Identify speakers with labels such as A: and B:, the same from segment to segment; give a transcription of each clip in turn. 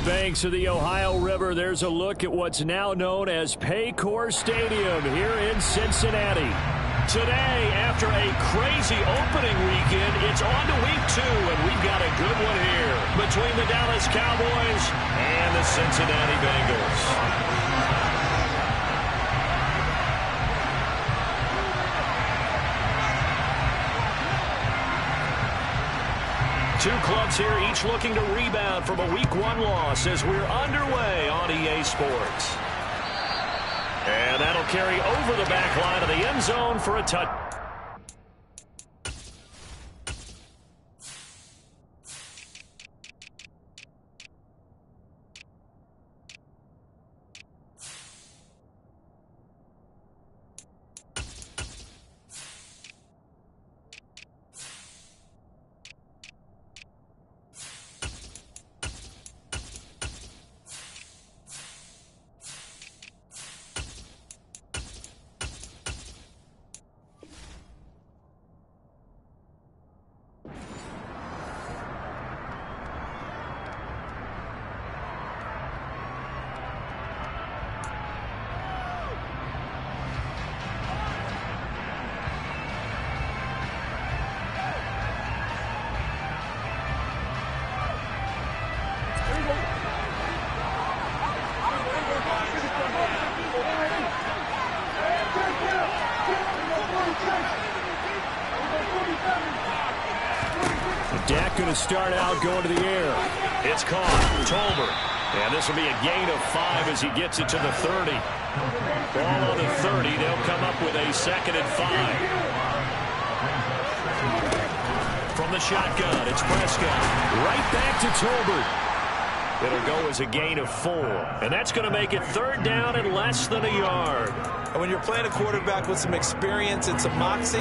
A: banks of the Ohio River, there's a look at what's now known as Paycor Stadium here in Cincinnati. Today, after a crazy opening weekend, it's on to week 2, and we've got a good one here between the Dallas Cowboys and the Cincinnati Bengals. Two clubs here, each looking to rebound from a Week 1 loss as we're underway on EA Sports. And that'll carry over the back line of the end zone for a touch. Dak going to start out going to the air. It's caught. Tolbert. And this will be a gain of 5 as he gets it to the 30. Ball on the 30. They'll come up with a 2nd and 5. From the shotgun, it's Prescott. Right back to Tolbert. It'll go as a gain of 4. And that's going to make it 3rd down and less than a yard.
B: And when you're playing a quarterback with some experience and some moxie,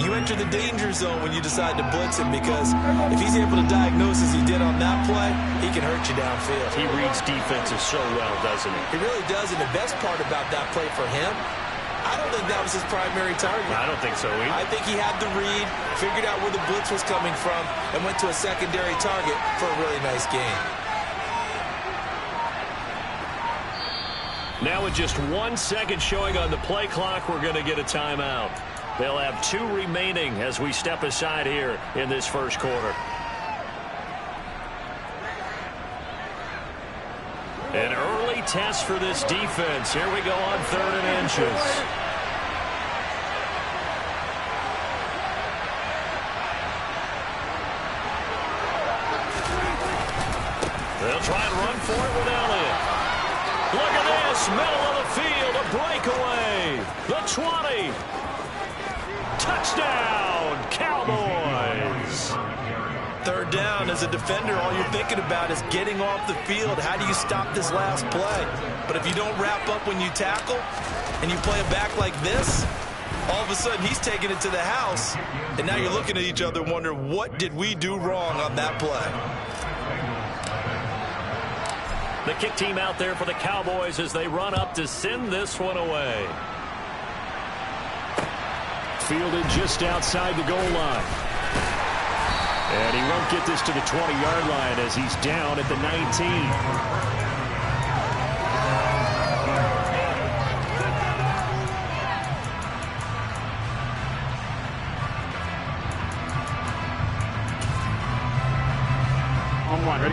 B: you enter the danger zone when you decide to blitz him, because if he's able to diagnose as he did on that play, he can hurt you downfield.
A: He reads defenses so well, doesn't he?
B: He really does, and the best part about that play for him, I don't think that was his primary target.
A: I don't think so either.
B: I think he had the read, figured out where the blitz was coming from, and went to a secondary target for a really nice gain.
A: Now with just 1 second showing on the play clock, we're going to get a timeout. They'll have 2 remaining as we step aside here in this first quarter. An early test for this defense. Here we go on 3rd and inches. They'll try and run for it with Elliott. Look at this, middle of the field, a breakaway. The 20. Touchdown, Cowboys.
B: 3rd down. As a defender, all you're thinking about is getting off the field. How do you stop this last play? But if you don't wrap up when you tackle and you play it back like this, all of a sudden he's taking it to the house. And now you're looking at each other and wondering, what did we do wrong on that play?
A: The kick team out there for the Cowboys as they run up to send this one away. Fielded just outside the goal line. And he won't get this to the 20-yard line as he's down at the 19.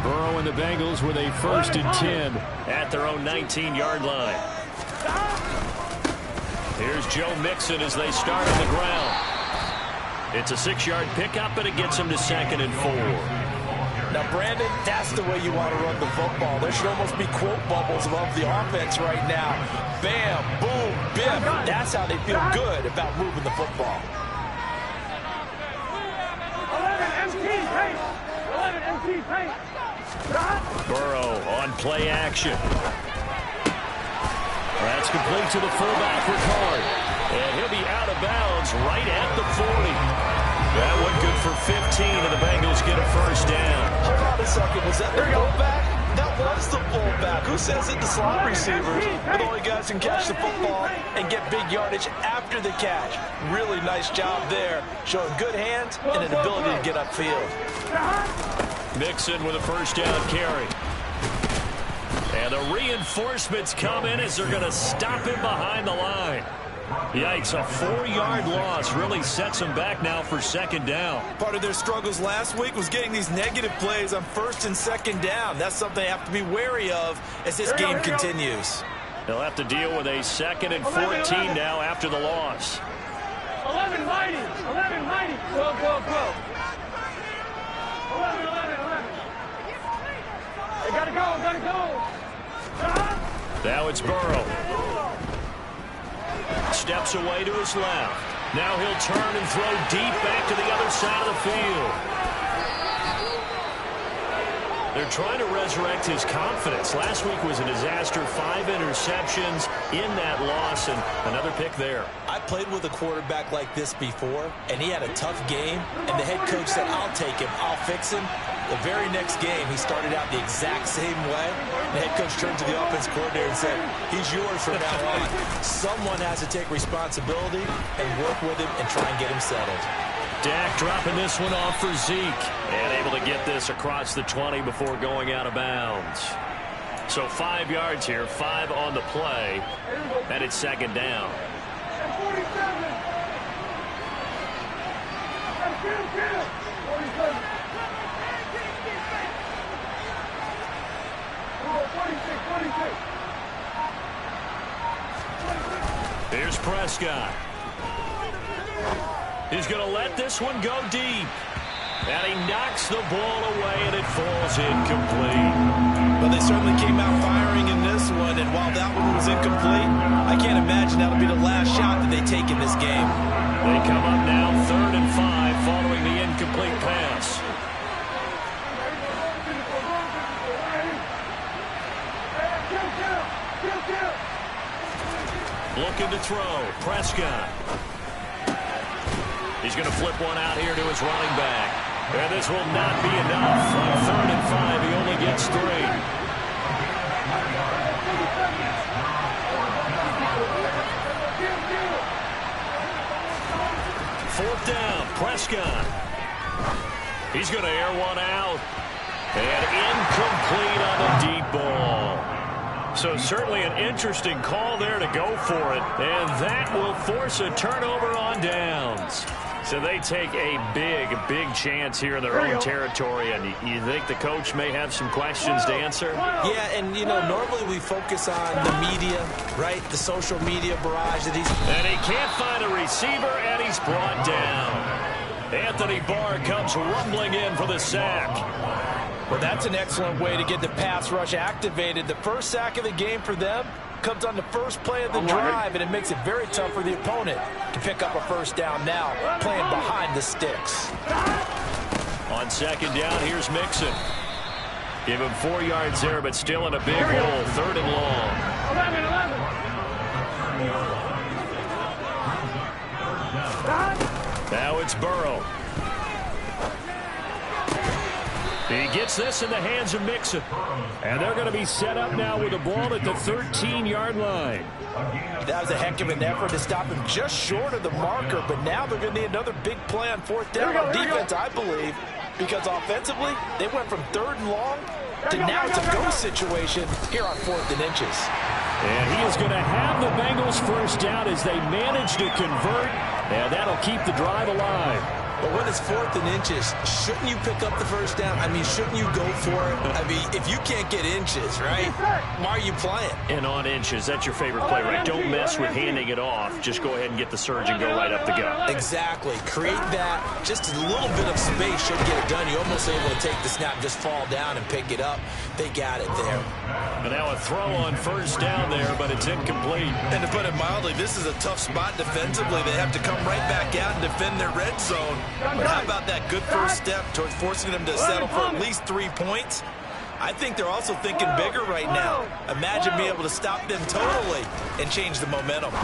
A: Burrow and the Bengals with a 1st and 10 at their own 19-yard line. Here's Joe Mixon as they start on the ground. It's a 6-yard pickup, and it gets him to 2nd and 4.
B: Now, Brandon, that's the way you want to run the football. There should almost be quote bubbles above the offense right now. Bam, boom, biff. That's how they feel good about moving the football.
C: 11 MT paint. 11 MT paint.
A: Burrow on play action. That's complete to the fullback for Card. And he'll be out of bounds right at the 40. That went good for 15, and the Bengals get a 1st down.
B: Hold on a second. Was that the fullback? That was the fullback. Who says it? The slot receivers. But only guys can catch the football and get big yardage after the catch. Really nice job there, showing good hands and an ability to get upfield.
A: Mixon with a 1st down carry. And the reinforcements come in as they're going to stop him behind the line. Yikes, a 4-yard loss really sets them back now for second down.
B: Part of their struggles last week was getting these negative plays on first and second down. That's something they have to be wary of as this game continues.
A: They'll have to deal with a 2nd and 14 now after the loss.
C: 11 mighty. 11 mighty. Go, go, go. 11, 11, 11. They gotta go, gotta go.
A: Now it's Burrow. Steps away to his left. Now he'll turn and throw deep back to the other side of the field. They're trying to resurrect his confidence. Last week was a disaster. 5 interceptions in that loss, and another pick there.
B: I played with a quarterback like this before, and he had a tough game, and the head coach said, I'll take him, I'll fix him. The very next game, he started out the exact same way. The head coach turned to the offense coordinator and said, he's yours from now on. Someone has to take responsibility and work with him and try and get him settled.
A: Dak dropping this one off for Zeke. And able to get this across the 20 before going out of bounds. So 5 yards here, 5 on the play. And it's second down.
C: 47.
A: Here's Prescott. He's going to let this one go deep. And he knocks the ball away, and it falls incomplete.
B: Well, they certainly came out firing in this one, and while that one was incomplete, I can't imagine that'll be the last shot that they take in this game.
A: They come up now 3rd and 5 following the incomplete pass. Looking to throw. Prescott. He's going to flip one out here to his running back. And this will not be enough. On 3rd and 5, he only gets 3. Fourth down, Prescott. He's going to air one out. And incomplete on the deep ball. So certainly an interesting call there to go for it. And that will force a turnover on downs. So they take a big, big chance here in their own territory. And you think the coach may have some questions to answer?
B: Yeah, and, you know, normally we focus on the media, right? The social media barrage that he's...
A: And he can't find a receiver, and he's brought down. Anthony Barr comes rumbling in for the sack.
B: Well, that's an excellent way to get the pass rush activated. The first sack of the game for them comes on the first play of the drive, and it makes it very tough for the opponent to pick up a first down now, playing behind the sticks.
A: On second down, here's Mixon. Give him 4 yards there, but still in a big hole. 3rd and long.
C: 11.
A: Now it's Burrow. He gets this in the hands of Mixon. And they're going to be set up now with the ball at the 13-yard line.
B: That was a heck of an effort to stop him just short of the marker, but now they're going to need another big play on 4th down on defense, I believe, because offensively, they went from 3rd and long to now it's a go situation here on 4th and inches.
A: And he is going to have the Bengals first down as they manage to convert, and that'll keep the drive alive.
B: But when it's 4th and inches, shouldn't you pick up the first down? I mean, shouldn't you go for it? I mean, if you can't get inches, right, why are you playing?
A: And on inches, that's your favorite play, right? Don't mess with handing it off. Just go ahead and get the surge and go right up the gut.
B: Exactly. Create that. Just a little bit of space should get it done. You're almost able to take the snap, just fall down and pick it up. They got it there.
A: And now a throw on first down there, but it's incomplete.
B: And to put it mildly, this is a tough spot defensively. They have to come right back out and defend their red zone. But how about that good first step towards forcing them to settle for at least 3 points? I think they're also thinking bigger right now. Imagine being able to stop them totally and change the momentum.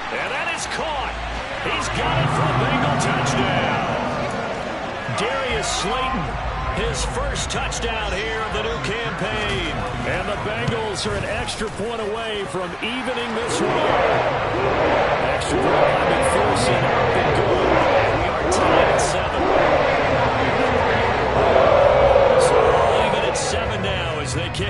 A: And that is caught. He's got it for a Bengal touchdown. Darius Slayton, his first touchdown here of the new campaign. And the Bengals are an extra point away from evening this one. Extra point by McPherson up and good. And we are tied at 7. So even at 7 now as they kick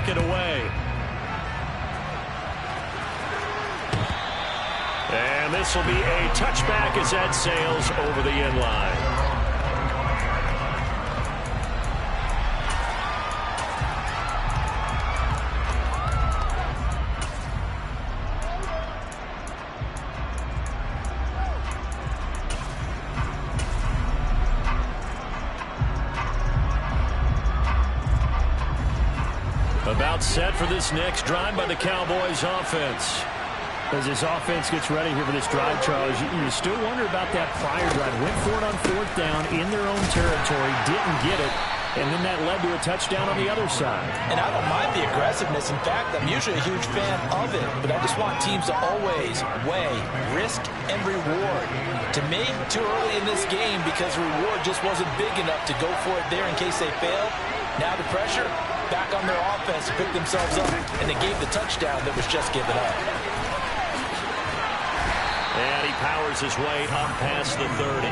A: end line. About set for this next drive by the Cowboys offense. As this offense gets ready here for this drive, Charles, you still wonder about that prior drive. Went for it on 4th down in their own territory, didn't get it, and then that led to a touchdown on the other side.
B: And I don't mind the aggressiveness. In fact, I'm usually a huge fan of it, but I just want teams to always weigh risk and reward. To me, too early in this game because the reward just wasn't big enough to go for it there in case they failed. Now the pressure back on their offense to pick themselves up, and they gave the touchdown that was just given up.
A: And he powers his way up past the 30.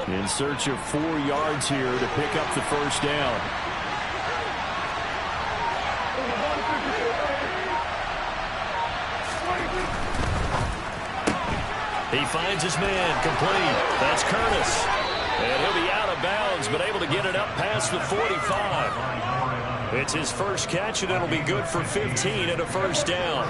A: In search of 4 yards here to pick up the first down. He finds his man complete. That's Curtis. And he'll be out of bounds, but able to get it up past the 45. It's his first catch, and it'll be good for 15 and a first down.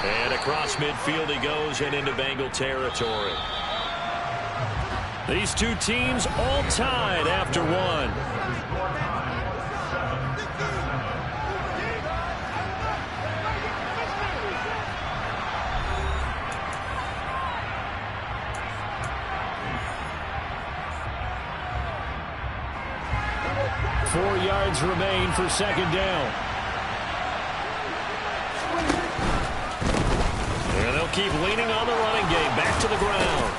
A: And across midfield he goes and into Bengal territory. These two teams all tied after one. Four yards remain for second down. And they'll keep leaning on the running game. Back to the ground.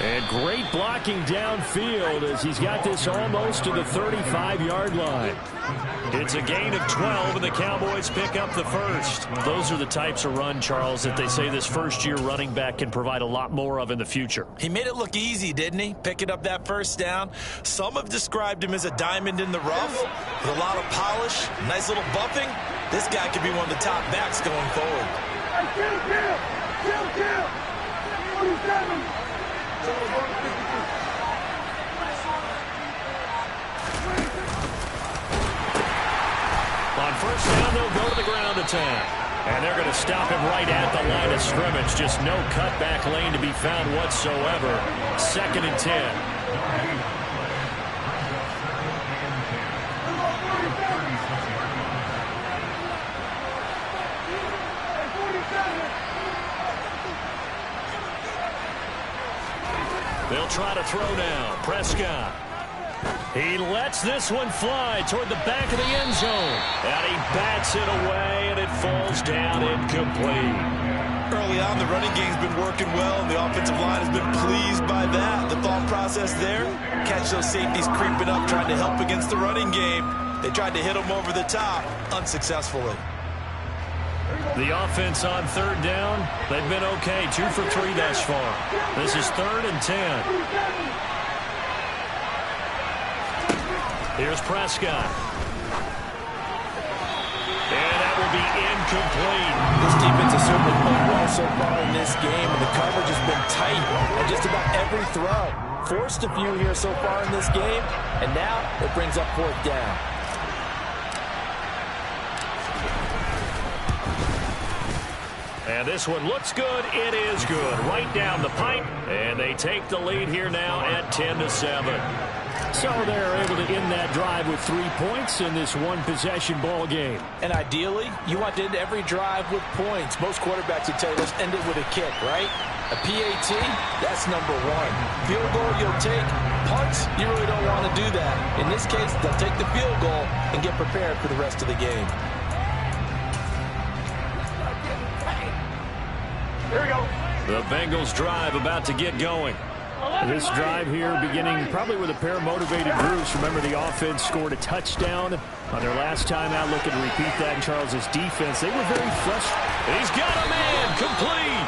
A: And great blocking downfield as he's got this almost to the 35-yard line. It's a gain of 12, and the Cowboys pick up the first. Those are the types of run, Charles, that they say this first-year running back can provide a lot more of in the future.
B: He made it look easy, didn't he? Picking up that first down. Some have described him as a diamond in the rough with a lot of polish, nice little buffing. This guy could be one of the top backs going forward.
A: On first down, they'll go to the ground attack. And they're going to stop him right at the line of scrimmage. Just no cutback lane to be found whatsoever. 2nd and 10. They'll try to throw now. Prescott. He lets this one fly toward the back of the end zone. And he bats it away, and it falls down incomplete.
B: Early on, the running game's been working well, and the offensive line has been pleased by that. The thought process there, catch those safeties creeping up, trying to help against the running game. They tried to hit them over the top, unsuccessfully.
A: The offense on 3rd down, they've been okay. 2 for 3 thus far. This is 3rd and 10. Here's Prescott. And that will be incomplete.
B: This defense has certainly played well so far in this game, and the coverage has been tight on just about every throw. Forced a few here so far in this game, and now it brings up 4th down.
A: And this one looks good. It is good. Right down the pipe, and they take the lead here now at 10-7. So they're able to end that drive with 3 points in this one-possession ball game.
B: And ideally, you want to end every drive with points. Most quarterbacks would tell you, let's end it with a kick, right? A PAT, that's number 1. Field goal, you'll take. Punts, you really don't want to do that. In this case, they'll take the field goal and get prepared for the rest of the game.
A: The Bengals drive about to get going. This drive here beginning probably with a pair of motivated groups. Remember, the offense scored a touchdown on their last time out. Looking to repeat that in Charles's defense. They were very frustrated. He's got a man complete.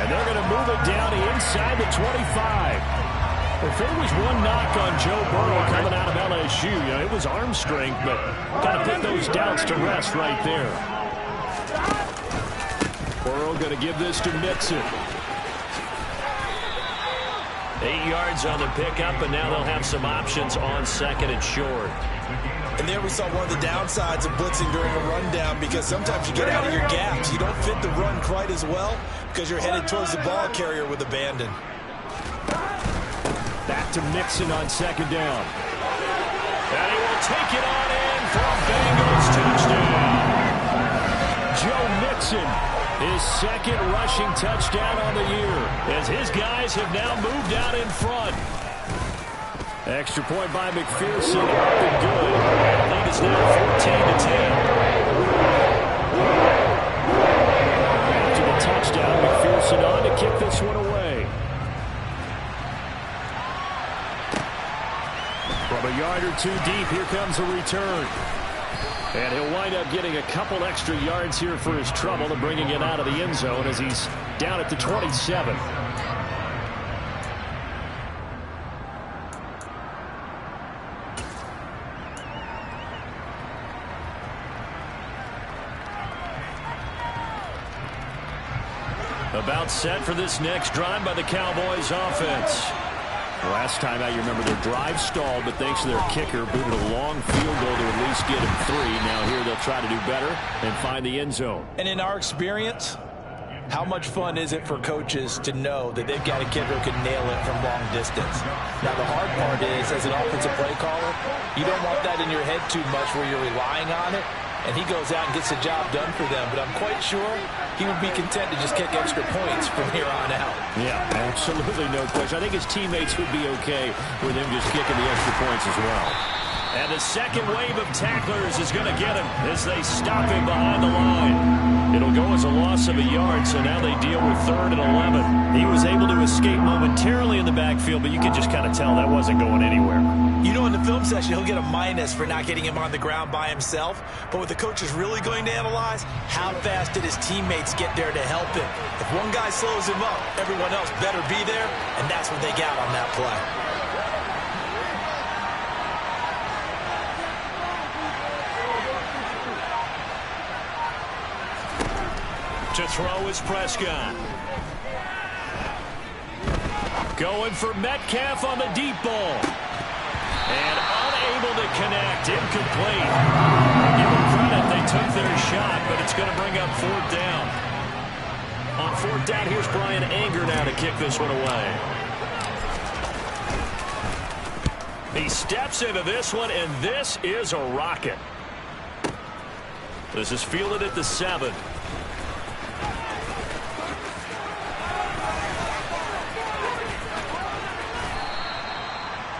A: And they're going to move it down to inside the 25. If there was one knock on Joe Burrow coming out of LSU, it was arm strength, but kind of put those doubts to rest right there. Burrow going to give this to Mixon. 8 yards on the pickup, and now they'll have some options on second and short.
B: And there we saw one of the downsides of blitzing during a rundown, because sometimes you get out of your gaps. You don't fit the run quite as well because you're headed towards the ball carrier with abandon.
A: Back to Mixon on second down. And he will take it on in for a Bengals touchdown. Joe Mixon, his second rushing touchdown on the year, as his guys have now moved out in front. Extra point by McPherson, up and good. The lead is now 14-10. After the touchdown, McPherson on to kick this one away. From a yard or two deep, here comes a return. And he'll wind up getting a couple extra yards here for his trouble and bringing it out of the end zone as he's down at the 27. About set for this next drive by the Cowboys offense. Last time out, you remember their drive stalled, but thanks to their kicker, booted a long field goal to at least get him 3. Now here they'll try to do better and find the end zone.
B: And in our experience, how much fun is it for coaches to know that they've got a kicker who can nail it from long distance? Now the hard part is, as an offensive play caller, you don't want that in your head too much where you're relying on it. And he goes out and gets the job done for them. But I'm quite sure he would be content to just kick extra points from here on out.
A: Yeah, absolutely no question. I think his teammates would be okay with him just kicking the extra points as well. And the second wave of tacklers is going to get him as they stop him behind the line. It'll go as a loss of a yard, so now they deal with 3rd and 11. He was able to escape momentarily in the backfield, but you could just kind of tell that wasn't going anywhere.
B: You know, in the film session, he'll get a minus for not getting him on the ground by himself. But what the coach is really going to analyze, how fast did his teammates get there to help him? If one guy slows him up, everyone else better be there, and that's what they got on that play.
A: To throw is Prescott. Going for Metcalf on the deep ball. And unable to connect. Incomplete. Give them credit. They took their shot, but it's going to bring up 4th down. On 4th down, here's Brian Anger now to kick this one away. He steps into this one, and this is a rocket. This is fielded at the 7.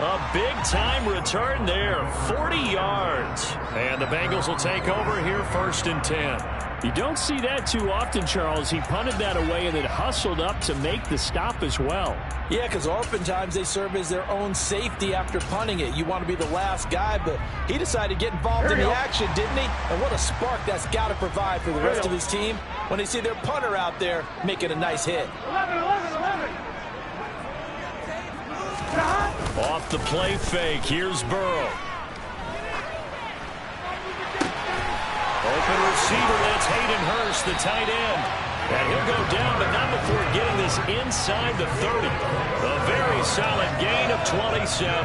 A: A big-time return there, 40 yards. And the Bengals will take over here 1st and 10. You don't see that too often, Charles. He punted that away and then hustled up to make the stop as well.
B: Yeah, because oftentimes they serve as their own safety after punting it. You want to be the last guy, but he decided to get involved in the action, didn't he? And what a spark that's got to provide for the rest of his team when they see their punter out there making a nice hit.
C: 11.
A: Off the play fake, here's Burrow. Open receiver, that's Hayden Hurst, the tight end. And he'll go down, but not before getting this inside the 30. A very solid gain of 27.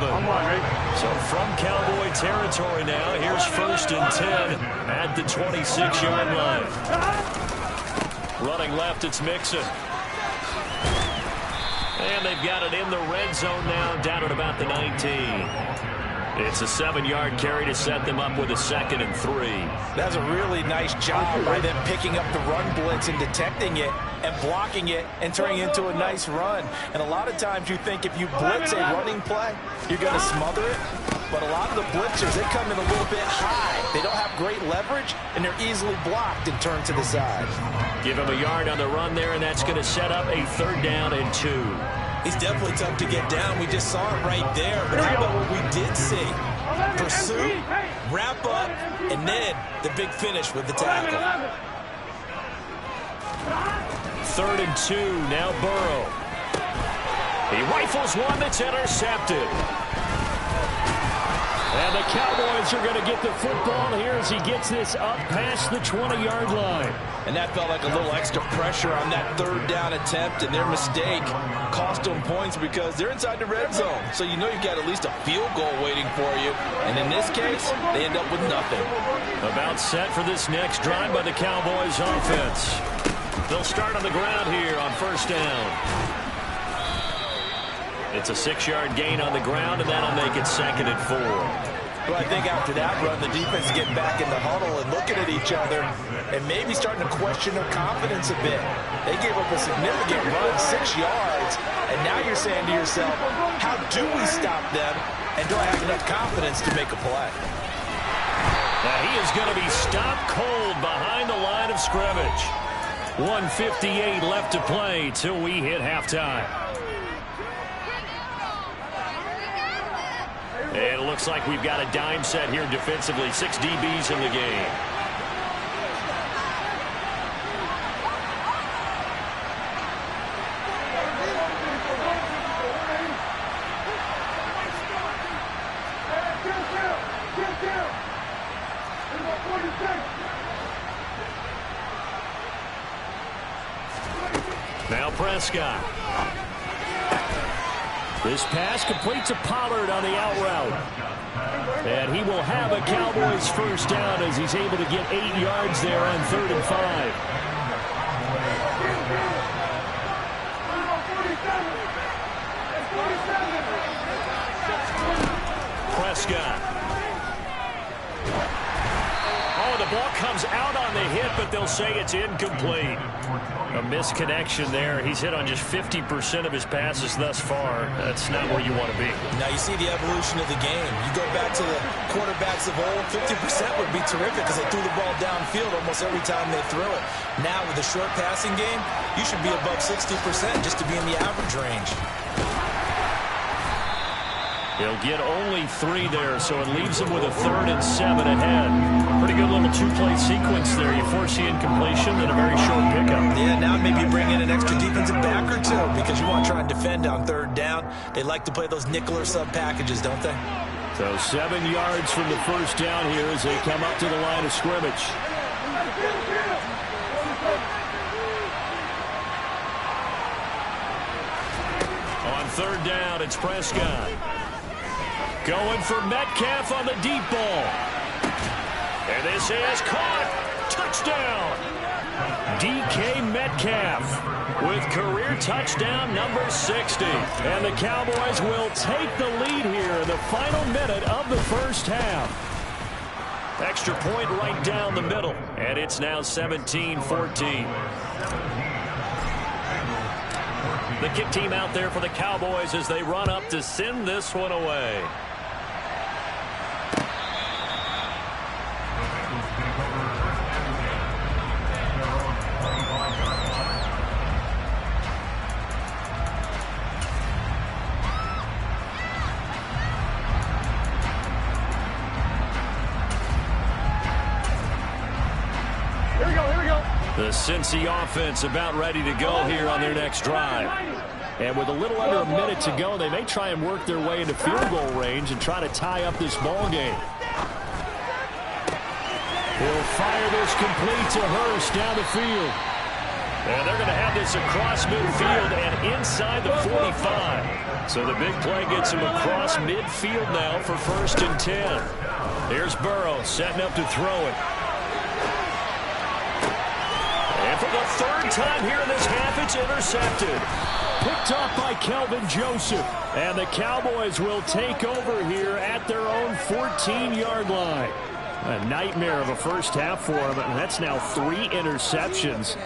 A: So from Cowboy territory now, here's 1st and 10 at the 26-yard line. Running left, it's Mixon. And they've got it in the red zone now, down at about the 19. It's a 7-yard carry to set them up with a 2nd and 3.
B: That's a really nice job by them picking up the run blitz and detecting it and blocking it and turning it into a nice run. And a lot of times you think if you blitz a running play, you're going to smother it. but a lot of the blitzers, they come in a little bit high. They don't have great leverage, and they're easily blocked and turned to the side.
A: Give him a yard on the run there, and that's going to set up a 3rd down and 2.
B: He's definitely tough to get down. We just saw it right there. But how about what we did see? Pursuit, wrap up, and then the big finish with the tackle.
A: 3rd and 2, now Burrow. He rifles one that's intercepted. And the Cowboys are going to get the football here as he gets this up past the 20-yard line.
B: And that felt like a little extra pressure on that 3rd down attempt, and their mistake cost them points because they're inside the red zone. So you know you've got at least a field goal waiting for you. And in this case, they end up with nothing.
A: About set for this next drive by the Cowboys offense. They'll start on the ground here on 1st down. It's a 6-yard gain on the ground, and that'll make it 2nd and 4.
B: Well, I think after that run, the defense is getting back in the huddle and looking at each other and maybe starting to question their confidence a bit. They gave up a significant run, 6 yards, and now you're saying to yourself, how do we stop them, and do I have enough confidence to make a play?
A: Now he is going to be stopped cold behind the line of scrimmage. 1:58 left to play till we hit halftime. And it looks like we've got a dime set here defensively. 6 DBs in the game. Now Prescott. This pass complete to Pollard on the out route. And he will have a Cowboys 1st down as he's able to get 8 yards there on 3rd and 5. Prescott. Oh, the ball comes out on the hit, but they'll say it's incomplete. A misconnection there. He's hit on just 50% of his passes thus far. That's not where you want to be.
B: Now you see the evolution of the game. You go back to the quarterbacks of old, 50% would be terrific because they threw the ball downfield almost every time they threw it. Now with the short passing game, you should be above 60% just to be in the average range.
A: He'll get only 3 there, so it leaves him with a 3rd and 7 ahead. Pretty good little 2-play sequence there. You force the incompletion and a very short pickup.
B: Yeah, now maybe bring in an extra defensive back or 2 because you want to try and defend on 3rd down. They like to play those nickel or sub packages, don't they?
A: So 7 yards from the 1st down here as they come up to the line of scrimmage. On 3rd down, it's Prescott. Going for Metcalf on the deep ball. And this is caught. Touchdown. DK Metcalf with career touchdown number 60. And the Cowboys will take the lead here in the final minute of the 1st half. Extra point right down the middle. And it's now 17-14. The kick team out there for the Cowboys as they run up to send this one away. The Cincy offense about ready to go here on their next drive. And with a little under a minute to go, they may try and work their way into field goal range and try to tie up this ball game. He'll fire this complete to Hurst down the field. And they're going to have this across midfield and inside the 45. So the big play gets him across midfield now for 1st and 10. Here's Burrow setting up to throw it. And for the 3rd time here in this half, it's intercepted. Picked off by Kelvin Joseph. And the Cowboys will take over here at their own 14-yard line. A nightmare of a 1st half for him, and that's now 3 interceptions.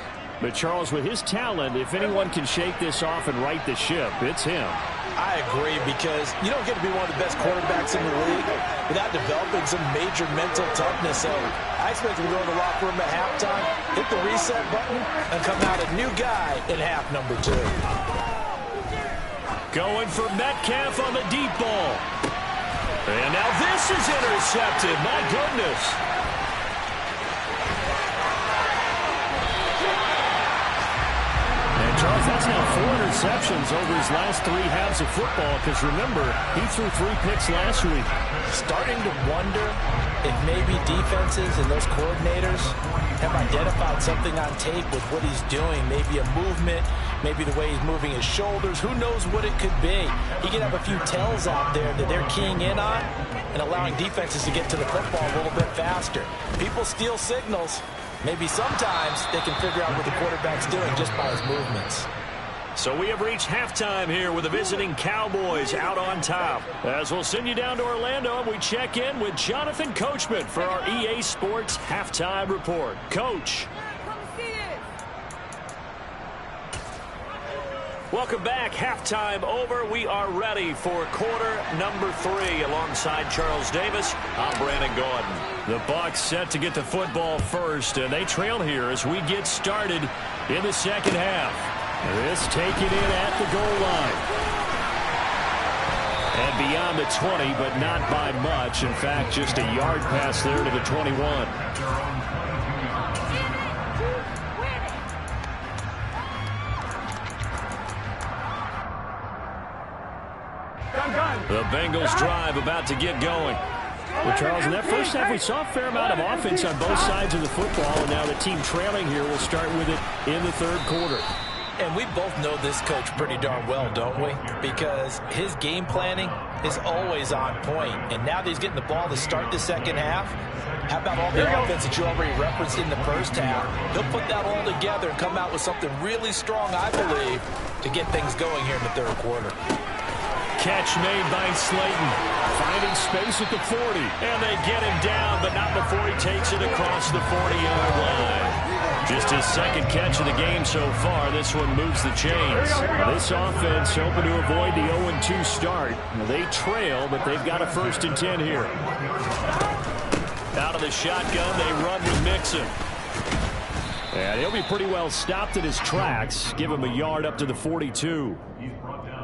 A: But Charles, with his talent, if anyone can shake this off and right the ship, it's him.
B: I agree, because you don't get to be one of the best quarterbacks in the league without developing some major mental toughness. So I expect him to go in the locker room at halftime, hit the reset button, and come out a new guy in half number 2.
A: Going for Metcalf on the deep ball. And now this is intercepted. My goodness. Charles, that's now 4 interceptions over his last 3 halves of football, because remember, he threw 3 picks last week.
B: Starting to wonder if maybe defenses and those coordinators have identified something on tape with what he's doing. Maybe a movement, maybe the way he's moving his shoulders. Who knows what it could be? He could have a few tells out there that they're keying in on and allowing defenses to get to the football a little bit faster. People steal signals. Maybe sometimes they can figure out what the quarterback's doing just by his movements.
A: So we have reached halftime here with the visiting Cowboys out on top. As we'll send you down to Orlando, and we check in with Jonathan Coachman for our EA Sports Halftime Report. Coach. Welcome back. Halftime over. We are ready for quarter number 3. Alongside Charles Davis, I'm Brandon Gordon. The Bucs set to get the football first, and they trail here as we get started in the second half. This taken in at the goal line. And beyond the 20, but not by much. In fact, just a yard pass there to the 21. The Bengals drive about to get going. Well, Charles, in that first half, we saw a fair amount of offense on both sides of the football, and now the team trailing here will start with it in the third quarter.
B: And we both know this coach pretty darn well, don't we? Because his game planning is always on point. And now that he's getting the ball to start the second half, how about all the offense that you already referenced in the first half? He'll put that all together and come out with something really strong, I believe, to get things going here in the third quarter.
A: Catch made by Slayton. Finding space at the 40. And they get him down, but not before he takes it across the 40-yard line. Just his second catch of the game so far. This one moves the chains. This offense hoping to avoid the 0-2 start. They trail, but they've got a 1st and 10 here. Out of the shotgun, they run with Mixon. And he'll be pretty well stopped in his tracks. Give him a yard up to the 42.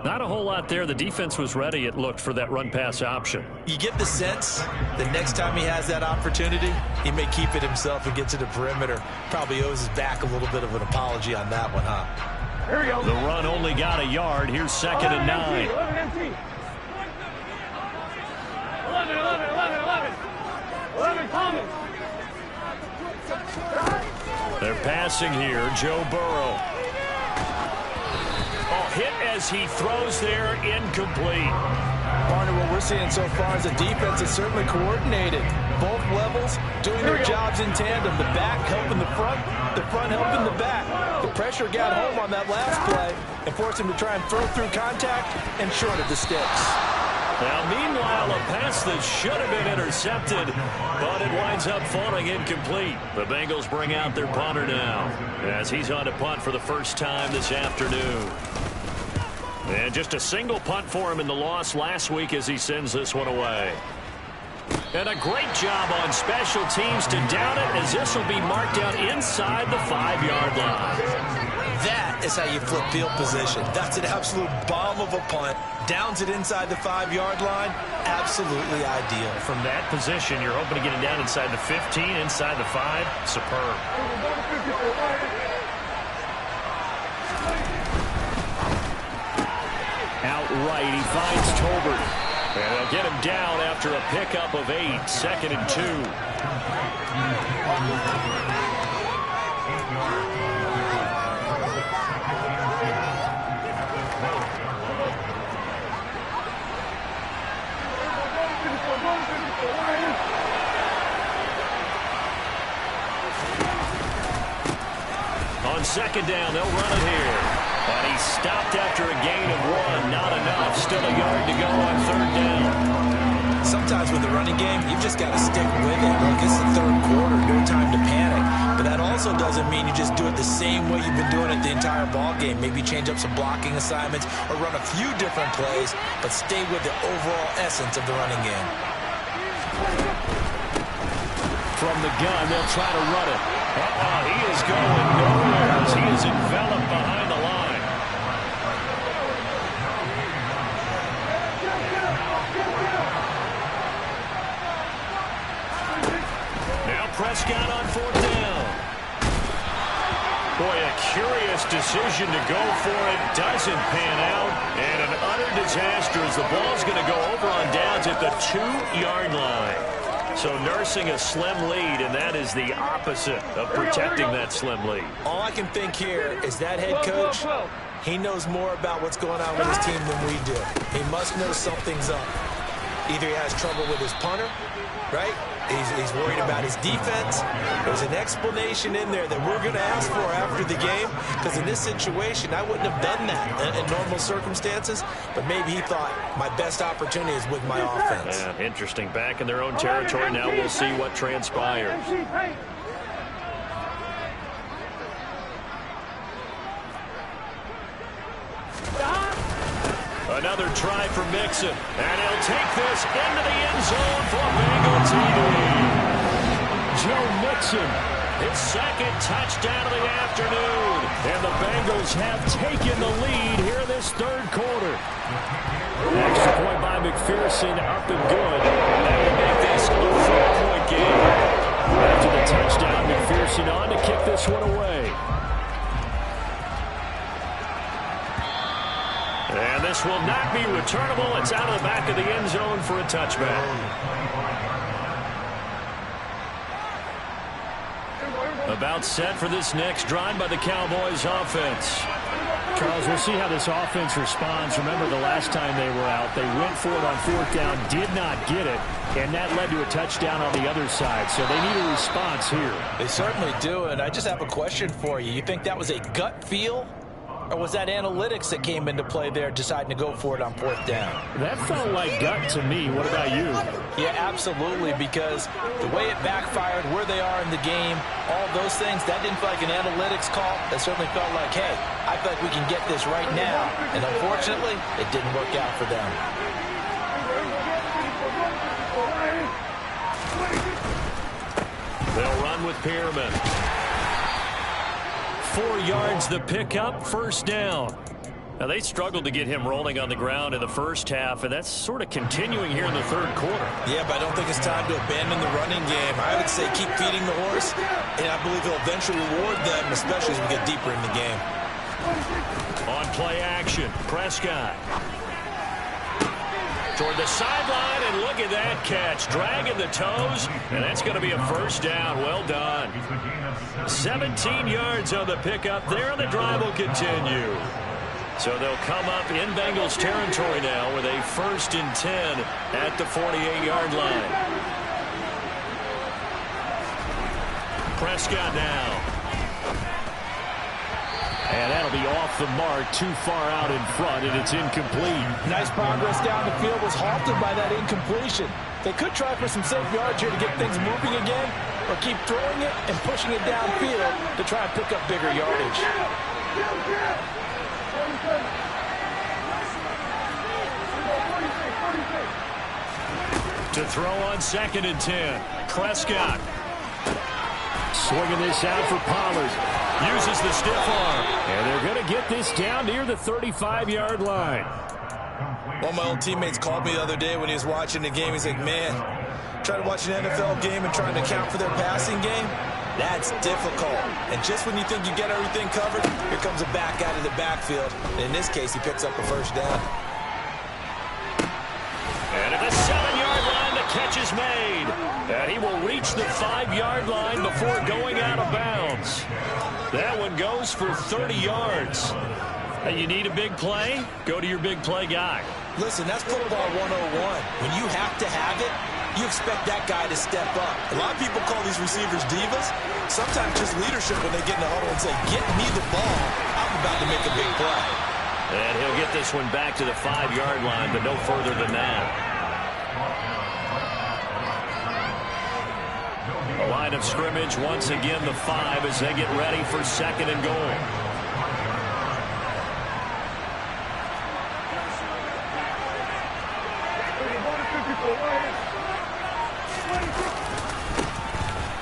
A: Not a whole lot there. The defense was ready, it looked, for that run-pass option.
B: You get the sense that next time he has that opportunity, he may keep it himself and get to the perimeter. Probably owes his back a little bit of an apology on that one, huh?
C: Here we go.
A: The run only got a yard. Here's 2nd and 9.
C: 11 empty. 11 common.
A: They're passing here. Joe Burrow. Hit as he throws there, incomplete.
B: Partner, what we're seeing so far is a defense that's certainly coordinated. Both levels doing their jobs in tandem. The back helping the front helping the back. The pressure got home on that last play and forced him to try and throw through contact and short of the sticks.
A: Now, meanwhile, a pass that should have been intercepted, but it winds up falling incomplete. The Bengals bring out their punter now as he's on to punt for the first time this afternoon. And just a single punt for him in the loss last week as he sends this one away. And a great job on special teams to down it, as this will be marked down inside the 5-yard line.
B: That is how you flip field position. That's an absolute bomb of a punt. Downs it inside the 5-yard line. Absolutely ideal.
A: From that position, you're hoping to get it down inside the 15, inside the 5. Superb. Outright, he finds Tolbert. And they'll get him down after a pickup of 8. 2nd and 2. On 2nd down, they'll run it here. And he stopped after a gain of 1. Not enough. Still a yard to go on 3rd down.
B: Sometimes with the running game, you've just got to stick with it. Look, it's the third quarter. No time to panic. But that also also doesn't mean you just do it the same way you've been doing it the entire ball game. Maybe change up some blocking assignments or run a few different plays, but stay with the overall essence of the running game.
A: From the gun, they'll try to run it. He is going nowhere as he is enveloped behind the line. Now Prescott on 4th down. Boy, a curious decision to go for it. Doesn't pan out. And an utter disaster as the ball's going to go over on downs at the 2-yard line. So nursing a slim lead, and that is the opposite of protecting that slim lead.
B: All I can think here is that head coach, he knows more about what's going on with his team than we do. He must know something's up. Either he has trouble with his punter, right? He's worried about his defense. There's an explanation in there that we're going to ask for after the game, because in this situation, I wouldn't have done that in normal circumstances, but maybe he thought my best opportunity is with my offense.
A: Yeah, interesting. Back in their own territory. Now we'll see what transpires. Another try for Mixon, and he'll take this into the end zone for Bengal TD. Joe Mixon, his second touchdown of the afternoon, and the Bengals have taken the lead here in this 3rd quarter. Extra point by McPherson, up and good. That will make this a 4-point game. After the touchdown, McPherson on to kick this one away. And this will not be returnable. It's out of the back of the end zone for a touchback. About set for this next drive by the Cowboys offense. Charles, we'll see how this offense responds. Remember the last time they were out, they went for it on 4th down, did not get it, and that led to a touchdown on the other side. So they need a response here.
B: They certainly do, and I just have a question for you. You think that was a gut feel? Or was that analytics that came into play there, deciding to go for it on 4th down?
A: That felt like gut to me. What about you?
B: Yeah, absolutely, because the way it backfired, where they are in the game, all those things, that didn't feel like an analytics call. That certainly felt like, hey, I feel like we can get this right now. And unfortunately, it didn't work out for them.
A: They'll run with Pearman. 4 yards the pickup, 1st down. Now, they struggled to get him rolling on the ground in the first half, and that's sort of continuing here in the 3rd quarter.
B: Yeah, but I don't think it's time to abandon the running game. I would say keep feeding the horse, and I believe he'll eventually reward them, especially as we get deeper in the game.
A: On play action, Prescott. Toward the sideline, and look at that catch. Dragging the toes, and that's going to be a 1st down. Well done. 17 yards on the pickup there, and the drive will continue. So they'll come up in Bengals territory now with a 1st and 10 at the 48-yard line. Prescott now. And that'll be off the mark, too far out in front, and it's incomplete.
B: Nice progress down the field, was halted by that incompletion. They could try for some safe yards here to get things moving again, or keep throwing it and pushing it downfield to try and pick up bigger yardage.
A: To throw on 2nd and 10. Prescott. Swinging this out for Pollard. Uses the stiff arm. And they're going to get this down near the 35-yard line.
B: One of my old teammates called me the other day when he was watching the game. He's like, man, trying to watch an NFL game and trying to account for their passing game, that's difficult. And just when you think you get everything covered, here comes a back out of the backfield. And in this case, he picks up a 1st down.
A: And at the 7-yard line, the catch is made. And he will reach the 5-yard line before going out of bounds. That one goes for 30 yards. Hey, you need a big play? Go to your big play guy.
B: Listen, that's football 101. When you have to have it, you expect that guy to step up. A lot of people call these receivers divas. Sometimes just leadership when they get in the huddle and say, get me the ball. I'm about to make a big play.
A: And he'll get this one back to the 5-yard line, but no further than that. The line of scrimmage, once again, the 5 as they get ready for 2nd and goal.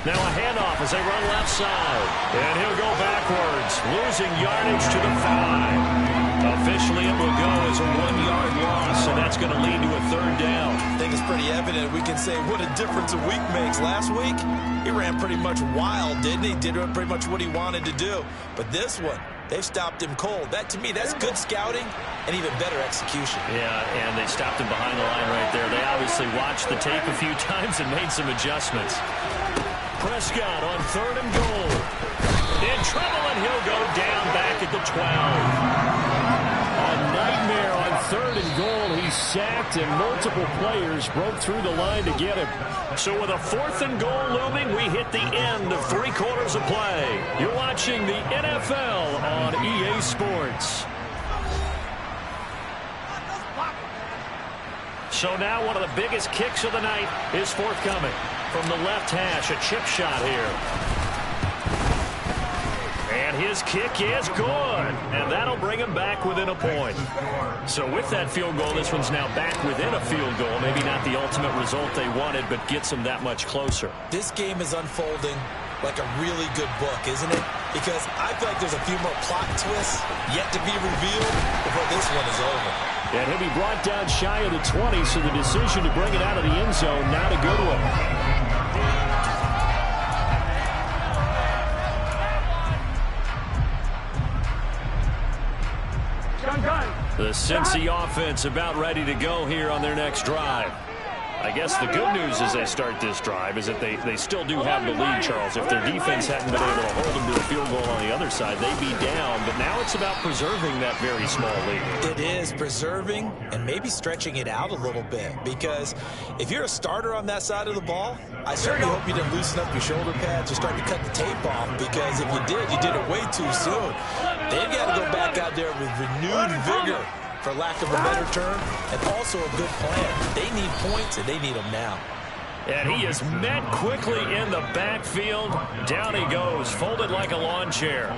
A: Now a handoff as they run left side. And he'll go backwards, losing yardage to the 5. Officially, it will go as a 1-yard loss, and that's going to lead to a 3rd down.
B: I think it's pretty evident. We can say what a difference a week makes. Last week, he ran pretty much wild, didn't he? Did pretty much what he wanted to do. But this one, they've stopped him cold. That, to me, that's good scouting and even better execution.
A: Yeah, and they stopped him behind the line right there. They obviously watched the tape a few times and made some adjustments. Prescott on 3rd and goal. In trouble, and he'll go down back at the 12. A nightmare on 3rd and goal. He sacked, and multiple players broke through the line to get him. So with a 4th and goal looming, we hit the end of 3 quarters of play. You're watching the NFL on EA Sports. So now one of the biggest kicks of the night is forthcoming. From the left hash, a chip shot here. And his kick is good. And that'll bring him back within a point. So with that field goal, this one's now back within a field goal. Maybe not the ultimate result they wanted, but gets them that much closer.
B: This game is unfolding like a really good book, isn't it? Because I feel like there's a few more plot twists yet to be revealed before this one is over.
A: And he'll be brought down shy of the 20, so the decision to bring it out of the end zone, not a good one. The Cincy offense about ready to go here on their next drive. I guess the good news as they start this drive is that they still do have the lead, Charles. If their defense hadn't been able to hold them to a field goal on the other side, they'd be down. But now it's about preserving that very small lead.
B: It is preserving and maybe stretching it out a little bit. Because if you're a starter on that side of the ball, I certainly hope you didn't loosen up your shoulder pads or start to cut the tape off. Because if you did it way too soon. They've got to go back out there with renewed vigor, for lack of a better term, and also a good plan. They need points, and they need them now.
A: And he is met quickly in the backfield. Down he goes, folded like a lawn chair.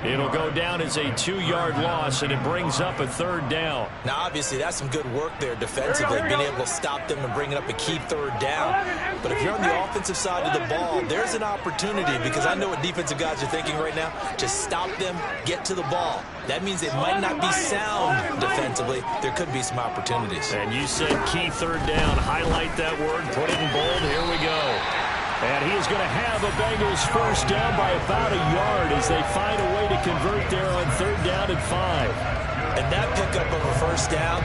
A: It'll go down as a 2-yard loss, and it brings up a 3rd down.
B: Now, obviously, that's some good work there defensively, being able to stop them and bringing up a key 3rd down. But if you're on the offensive side of the ball, there's an opportunity, because I know what defensive guys are thinking right now. Just stop them, get to the ball. That means it might not be sound defensively. There could be some opportunities.
A: And you said key 3rd down. Highlight that word, put it in bold. Here we go. And he is going to have a Bengals 1st down by about a yard as they find a way to convert there on 3rd down and 5.
B: And that pickup of a 1st down,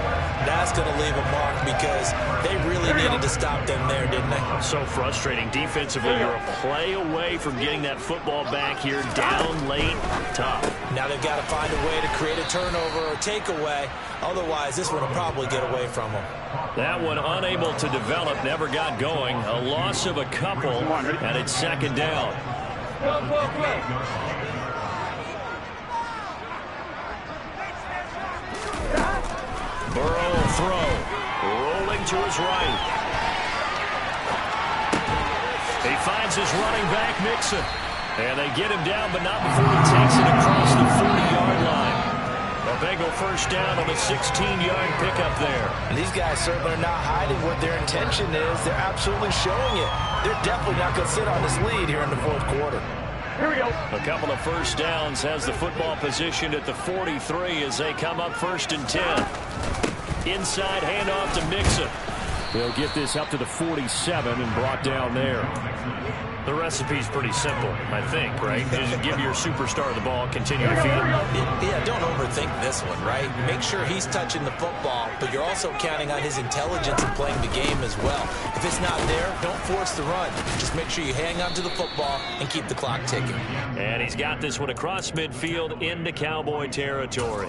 B: that's going to leave a mark because they really needed to stop them there, didn't they?
A: So frustrating. Defensively, you're a play away from getting that football back here. Down late, tough.
B: Now they've got to find a way to create a turnover or takeaway. Otherwise, this one will probably get away from them.
A: That one unable to develop, never got going. A loss of a couple, and it's 2nd down. Burrow will throw. Rolling to his right. He finds his running back, Mixon. And they get him down, but not before he takes it across the 40-yard line. A Bengal 1st down on a 16-yard pickup there.
B: And these guys certainly are not hiding what their intention is. They're absolutely showing it. They're definitely not going to sit on this lead here in the 4th quarter.
C: Here we go.
A: A couple of 1st downs, has the football positioned at the 43 as they come up 1st and 10. Inside handoff to Mixon. They'll get this up to the 47 and brought down there. The recipe's pretty simple, I think, right? Just give your superstar the ball, continue to feed him.
B: Yeah, don't overthink this one, right? Make sure he's touching the football, but you're also counting on his intelligence in playing the game as well. If it's not there, don't force the run. Just make sure you hang on to the football and keep the clock ticking.
A: And he's got this one across midfield into Cowboy territory.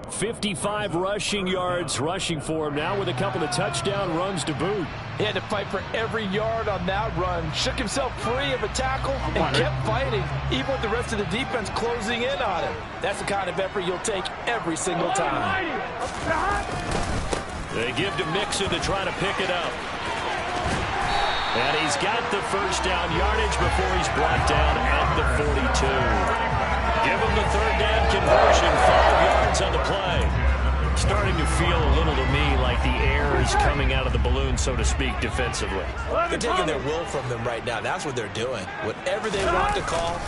A: 55 rushing yards rushing for him now with a couple of touchdown runs to boot.
D: He had to fight for every yard on that run. Shook himself free of a tackle and kept fighting, even with the rest of the defense closing in on him. That's the kind of effort you'll take every single time.
A: They give to Mixon to try to pick it up. And he's got the first down yardage before he's brought down at the 42. Give him the third down conversion, 5 yards on the play. Starting to feel a little to me like the air is coming out of the balloon, so to speak, defensively.
B: They're taking their will from them right now. That's what they're doing. Whatever they want to call,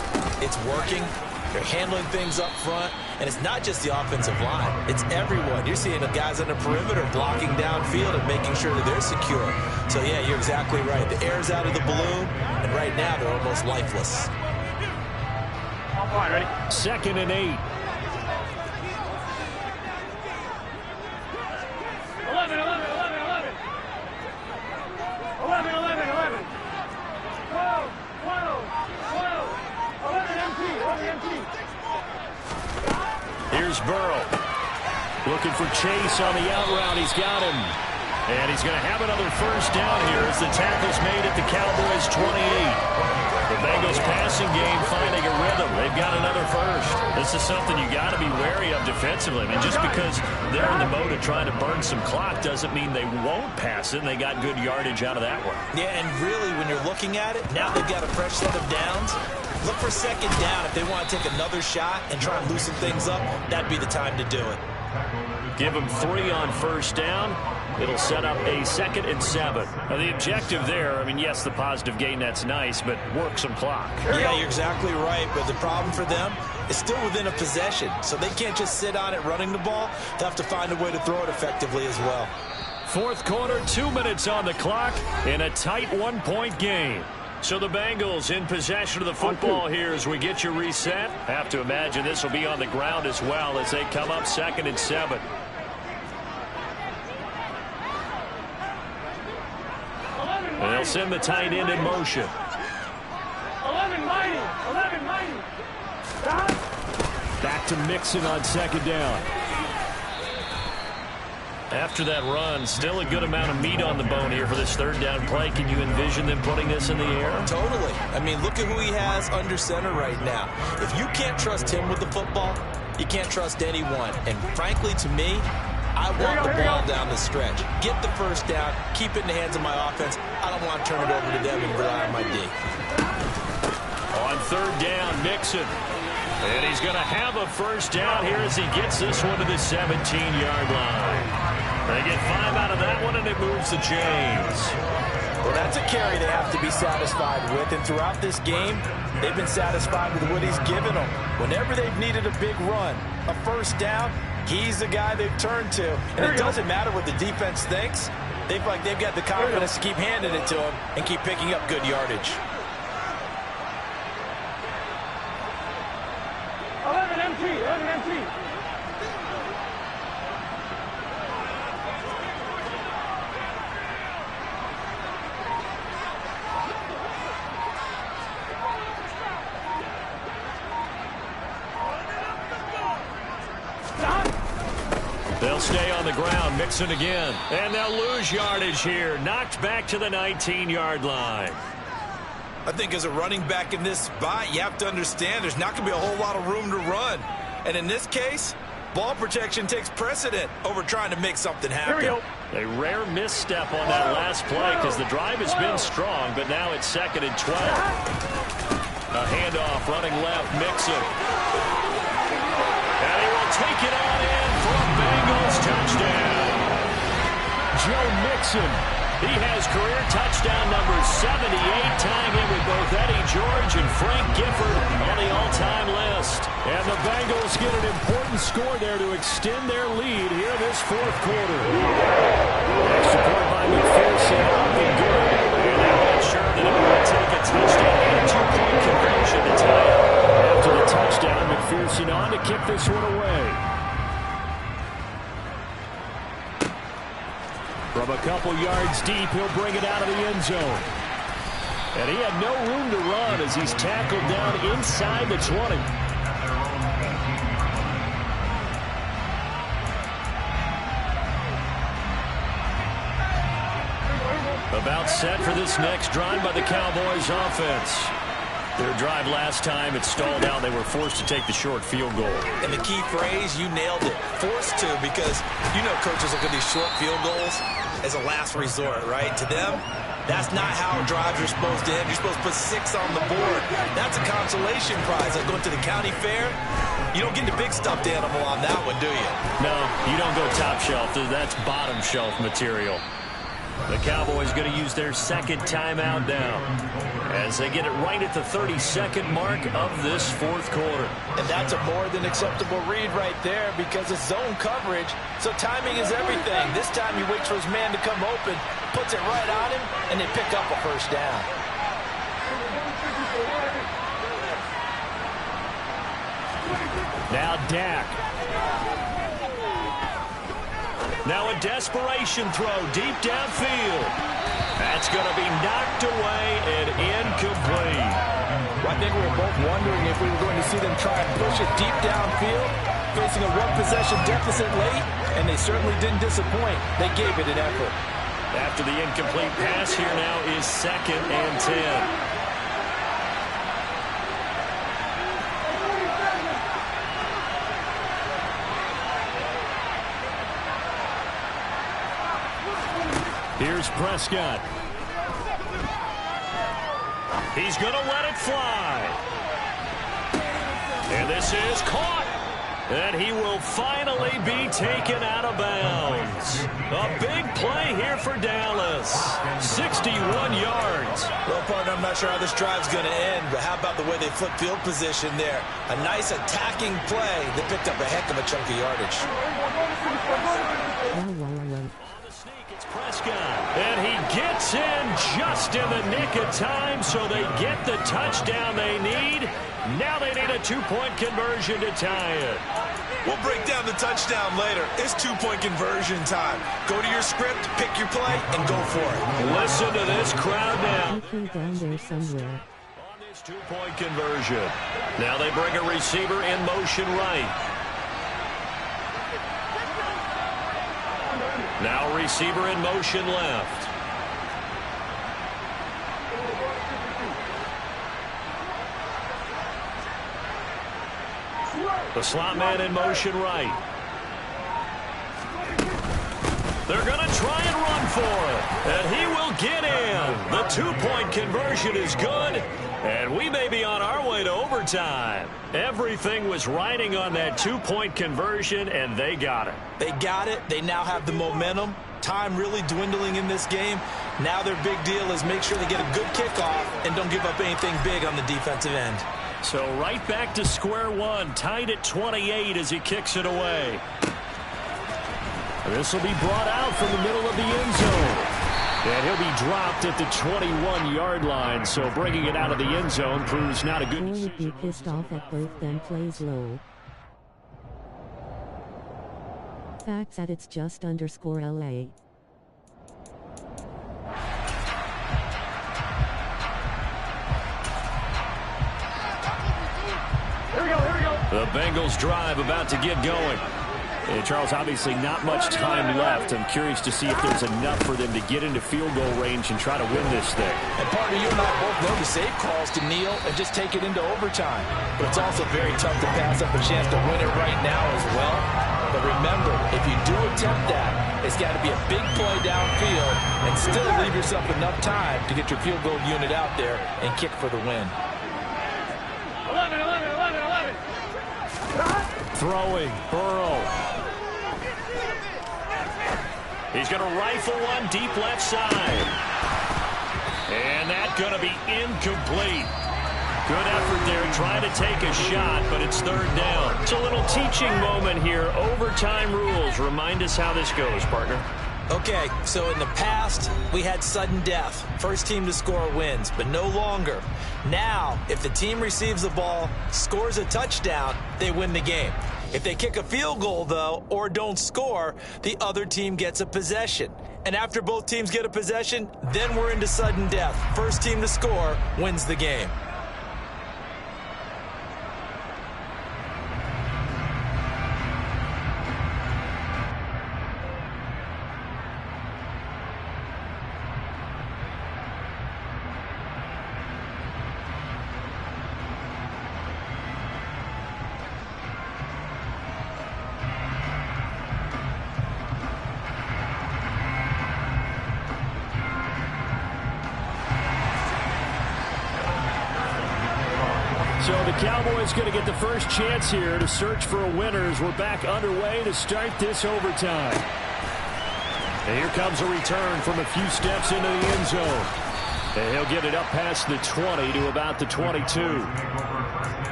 B: it's working. They're handling things up front, and it's not just the offensive line. It's everyone. You're seeing the guys on the perimeter blocking downfield and making sure that they're secure. So, yeah, you're exactly right. The air's out of the balloon, and right now they're almost lifeless.
C: All right, ready?
A: 2nd and 8.
C: 11, 11, 11, 11. 11, 11, 11. 12, 12, 12. 11 MT, 11 MT.
A: Here's Burrow. Looking for Chase on the out route. He's got him. And he's going to have another first down here as the tackle's made at the Cowboys' 28. The Bengals passing game finding a rhythm. They've got another first. This is something you got to be wary of defensively. I mean, just because they're in the mode of trying to burn some clock doesn't mean they won't pass it. And they got good yardage out of that one.
B: Yeah, and really, when you're looking at it, now they've got a fresh set of downs. Look for second down if they want to take another shot and try and loosen things up. That'd be the time to do it.
A: Give them 3 on first down. It'll set up a 2nd and 7. Now, the objective there, I mean, yes, the positive gain, that's nice, but work some clock.
B: Yeah, you're exactly right, but the problem for them is still within a possession, so they can't just sit on it running the ball. They'll have to find a way to throw it effectively as well.
A: 4th quarter, 2 minutes on the clock in a tight 1-point game. So the Bengals in possession of the football here as we get you reset. Have to imagine this will be on the ground as well as they come up 2nd and 7. And they'll send the tight end in motion.
C: 11 mighty, 11 mighty.
A: Back to Mixon on 2nd down. After that run, still a good amount of meat on the bone here for this 3rd down play. Can you envision them putting this in the air?
B: Totally. I mean, look at who he has under center right now. If you can't trust him with the football, you can't trust anyone. And frankly, to me, I want the ball down the stretch. Get the first down, keep it in the hands of my offense. I don't want to turn it over to them and rely on my D.
A: On 3rd down, Mixon. And he's going to have a first down here as he gets this one to the 17-yard line. They get 5 out of that one, and it moves to James.
D: Well, that's a carry they have to be satisfied with, and throughout this game, they've been satisfied with what he's given them. Whenever they've needed a big run, a first down, he's the guy they've turned to. And it doesn't matter what the defense thinks. They've got the confidence to keep handing it to him and keep picking up good yardage.
C: 11 MT, 11 MT.
A: They'll stay on the ground. Mixon again. And they'll lose yardage here. Knocked back to the 19-yard line.
B: I think as a running back in this spot, you have to understand there's not going to be a whole lot of room to run. And in this case, ball protection takes precedent over trying to make something happen.
A: A rare misstep on that last play because the drive has been strong, but now it's 2nd and 12. A handoff running left, Mixon. And he will take it on in for a Bengals touchdown. Joe Mixon. He has career touchdown number 78, tying in with both Eddie George and Frank Gifford on the all-time list. And the Bengals get an important score there to extend their lead here this 4th quarter. Extra point by McPherson, up and good. And they weren't sure that it would take a touchdown and a 2-point conversion to tie it. After the touchdown, McPherson on to kick this one away. From a couple yards deep, he'll bring it out of the end zone. And he had no room to run as he's tackled down inside the 20. About set for this next drive by the Cowboys offense. Their drive last time, it stalled out. They were forced to take the short field goal.
B: And the key phrase, you nailed it. Forced to, because you know coaches look at these short field goals as a last resort, right? To them, That's not how drives are supposed to end. You're supposed to put 6 on the board. That's a consolation prize. Like going to the county fair, you don't get the big stuffed animal on that one, do you?
A: No, you don't go top shelf. That's bottom shelf material. The Cowboys going to use their second timeout now as they get it right at the 32nd mark of this fourth quarter.
D: And that's a more than acceptable read right there because it's zone coverage, so timing is everything. This time he waits for his man to come open, puts it right on him, and they pick up a first down.
A: Now Dak. Now a desperation throw deep downfield. That's going to be knocked away and incomplete.
D: I think we were both wondering if we were going to see them try and push it deep downfield, facing a one-possession deficit late, and they certainly didn't disappoint. They gave it an effort.
A: After the incomplete pass, here now is 2nd and 10. Here's Prescott. He's going to let it fly. And this is caught. And he will finally be taken out of bounds. A big play here for Dallas. 61 yards.
B: Well, partner, I'm not sure how this drive's going to end, but how about the way they flip field position there? A nice attacking play that picked up a heck of a chunk of yardage.
A: Prescott, and he gets in just in the nick of time, so they get the touchdown they need. Now they need a 2-point conversion to tie it.
B: We'll break down the touchdown later. It's 2-point conversion time. Go to your script, pick your play, and go for it.
A: Listen to this crowd now.
E: Down there somewhere.
A: On this 2-point conversion. Now they bring a receiver in motion right. Now receiver in motion left. The slot man in motion right. They're going to try and run for it. And he will get in. The 2-point conversion is good. And we may be on our way to overtime. Everything was riding on that 2-point conversion, and they got it.
B: They got it. They now have the momentum. Time really dwindling in this game. Now their big deal is make sure they get a good kickoff and don't give up anything big on the defensive end.
A: So right back to square one, tied at 28 as he kicks it away. This will be brought out from the middle of the end zone. And he'll be dropped at the 21-yard line, so bringing it out of the end zone proves not a good...
E: Or would be pissed off at both them plays low. Facts at it's just underscore LA.
C: Here we go.
A: The Bengals drive about to get going. And Charles, obviously not much time left. I'm curious to see if there's enough for them to get into field goal range and try to win this thing.
D: And partner, you and I both know the safe calls to kneel and just take it into overtime. But it's also very tough to pass up a chance to win it right now as well. But remember, if you do attempt that, it's got to be a big play downfield and still leave yourself enough time to get your field goal unit out there and kick for the win.
C: 11.
A: Throwing, Burrow. He's going to rifle one deep left side. And that's going to be incomplete. Good effort there, trying to take a shot, but it's 3rd down. It's a little teaching moment here. Overtime rules. Remind us how this goes, partner.
B: Okay, so in the past, we had sudden death. First team to score wins, but no longer. Now, if the team receives the ball, scores a touchdown, they win the game. If they kick a field goal, though, or don't score, the other team gets a possession. And after both teams get a possession, then we're into sudden death. First team to score wins the game.
A: Cowboys going to get the first chance here to search for a winner as we're back underway to start this overtime. And here comes a return from a few steps into the end zone. And he'll get it up past the 20 to about the 22.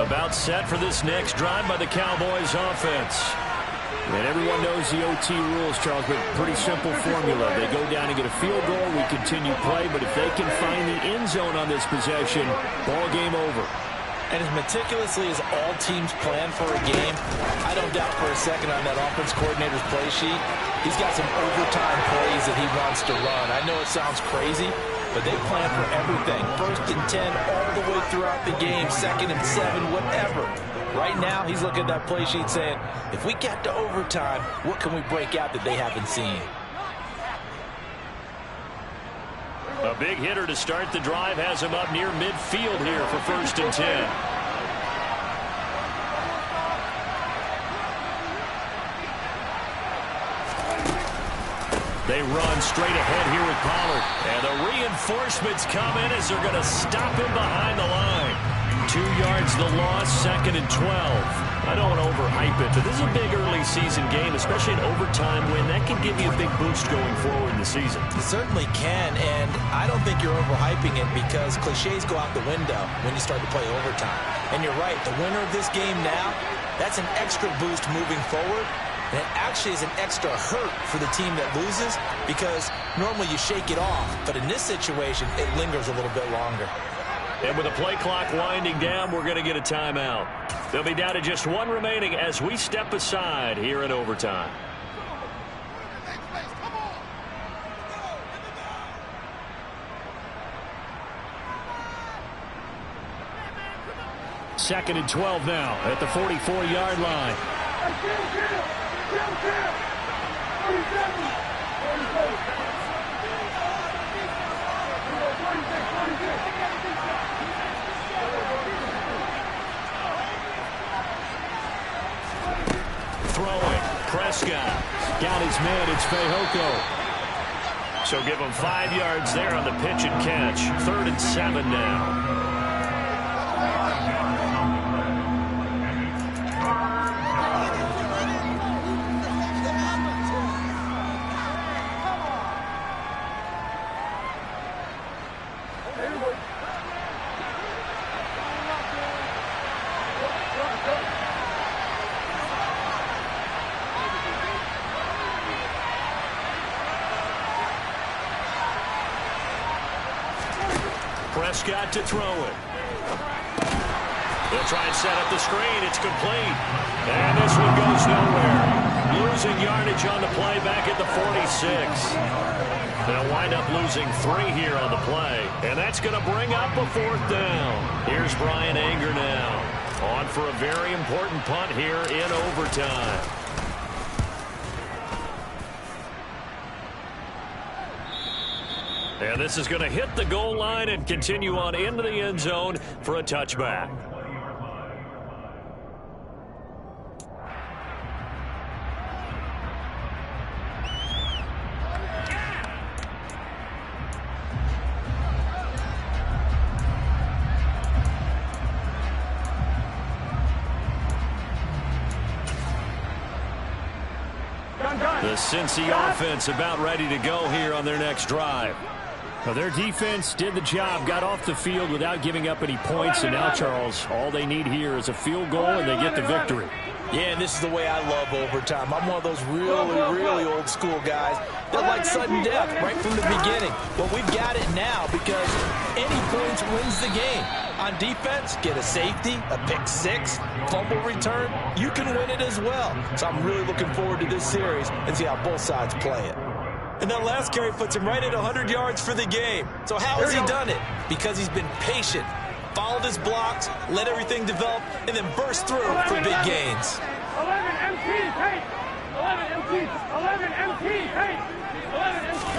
A: About set for this next drive by the Cowboys offense. And everyone knows the OT rules, Charles, but pretty simple formula. They go down and get a field goal, we continue play, but if they can find the end zone on this possession, ball game over.
D: And as meticulously as all teams plan for a game, I don't doubt for a second on that offense coordinator's play sheet, he's got some overtime plays that he wants to run. I know it sounds crazy, but they plan for everything. 1st and 10 all the way throughout the game, 2nd and 7, whatever. Right now, he's looking at that play sheet saying, if we get to overtime, what can we break out that they haven't seen?
A: A big hitter to start the drive has him up near midfield here for 1st and 10. They run straight ahead here with Pollard. And the reinforcements come in as they're going to stop him behind the line. 2 yards the loss, 2nd and 12. I don't want to overhype it, but this is a big early season game, especially an overtime win. That can give you a big boost going forward in the season.
D: It certainly can, and I don't think you're overhyping it because cliches go out the window when you start to play overtime. And you're right, the winner of this game now, that's an extra boost moving forward. And it actually is an extra hurt for the team that loses because normally you shake it off. But in this situation, it lingers a little bit longer.
A: And with the play clock winding down, we're going to get a timeout. They'll be down to just 1 remaining as we step aside here in overtime. Second and 12 now at the 44-yard line. Throwing, Prescott. Got his man, it's Fehoko. So give him 5 yards there on the pitch and catch. 3rd and 7 now. Prescott to throw it. They'll try and set up the screen. It's complete. And this one goes nowhere. Losing yardage on the play back at the 46. They'll wind up losing 3 here on the play. And that's going to bring up a 4th down. Here's Brian Anger now. On for a very important punt here in overtime. And this is going to hit the goal line and continue on into the end zone for a touchback. The Cincy offense about ready to go here on their next drive. Well, their defense did the job, got off the field without giving up any points, and now, Charles, all they need here is a field goal, and they get the victory.
D: Yeah, and this is the way I love overtime. I'm one of those really old school guys that like sudden death right from the beginning. Well, we've got it now because any points wins the game. On defense, get a safety, a pick 6, fumble return, you can win it as well. So I'm really looking forward to this series and see how both sides play it. And that last carry puts him right at 100 yards for the game. So how has he done it? Because he's been patient, followed his blocks, let everything develop, and then burst through for big gains.
C: 11 MT, take! 11 MT, 11 MT, take! 11 MT,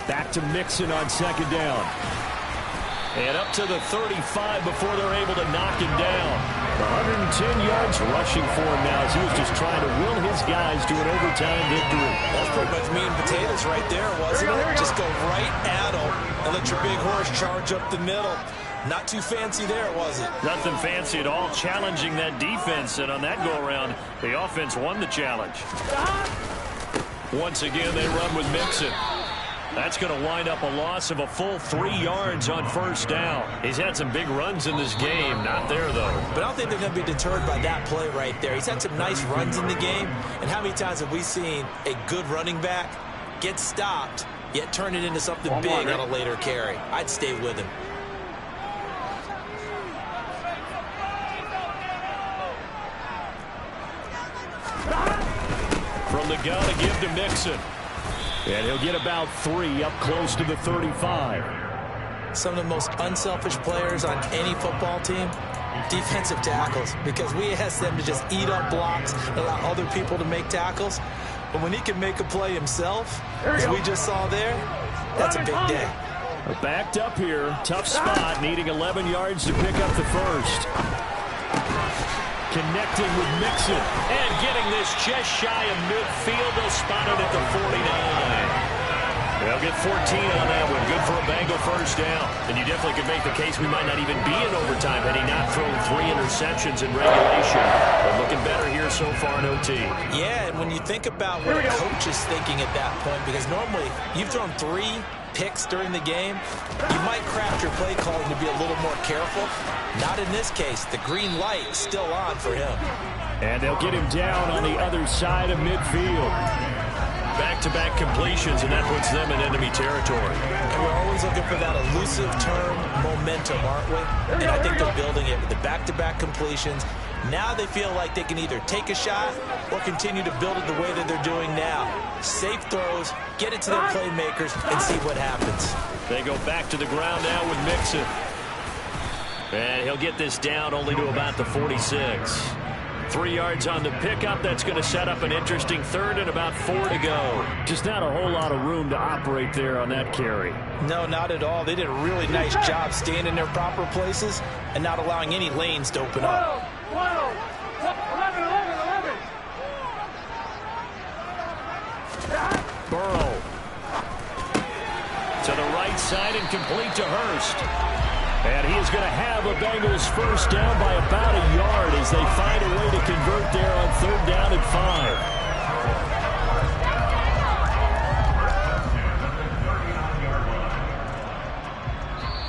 A: Back to Mixon on 2nd down. And up to the 35 before they're able to knock him down. 110 yards rushing for him now as he was just trying to will his guys to an overtime victory.
D: That's pretty much meat and potatoes right there, wasn't it? Just go right at him and let your big horse charge up the middle. Not too fancy there, was it?
A: Nothing fancy at all, challenging that defense, and on that go-around, the offense won the challenge. Once again, they run with Mixon. That's going to wind up a loss of a full 3 yards on first down. He's had some big runs in this game. Not there, though.
D: But I don't think they're going to be deterred by that play right there. He's had some nice runs in the game. And how many times have we seen a good running back get stopped, yet turn it into something big on a later carry? I'd stay with him.
A: From the gun to give to Mixon. And he'll get about 3 up close to the 35.
D: Some of the most unselfish players on any football team, defensive tackles, because we ask them to just eat up blocks and allow other people to make tackles. But when he can make a play himself, as we just saw there, that's a big day.
A: Backed up here, tough spot, needing 11 yards to pick up the first. Connecting with Mixon and getting this just shy of midfield. They'll spot it at the 49. They'll get 14 on that one. Good for a Bengal first down. And you definitely could make the case we might not even be in overtime had he not thrown 3 interceptions in regulation. But looking better here so far in OT.
D: Yeah, and when you think about what a coach is thinking at that point, because normally you've thrown 3 picks during the game, you might craft your play calling to be a little more careful. Not in this case. The green light is still on for him.
A: And they'll get him down on the other side of midfield. Back-to-back completions, and that puts them in enemy territory.
D: And we're always looking for that elusive term, momentum, aren't we? And I think they're building it with the back-to-back completions. Now they feel like they can either take a shot or continue to build it the way that they're doing now. Safe throws, get it to their playmakers, and see what happens.
A: They go back to the ground now with Mixon. And he'll get this down only to about the 46. 3 yards on the pickup. That's going to set up an interesting third and about 4 to go. Just not a whole lot of room to operate there on that carry.
D: No, not at all. They did a really nice job staying in their proper places and not allowing any lanes to open up.
C: 11.
A: Burrow. To the right side and complete to Hurst. And he is going to have a Bengals first down by about a yard as they find a way to convert there on 3rd down and 5.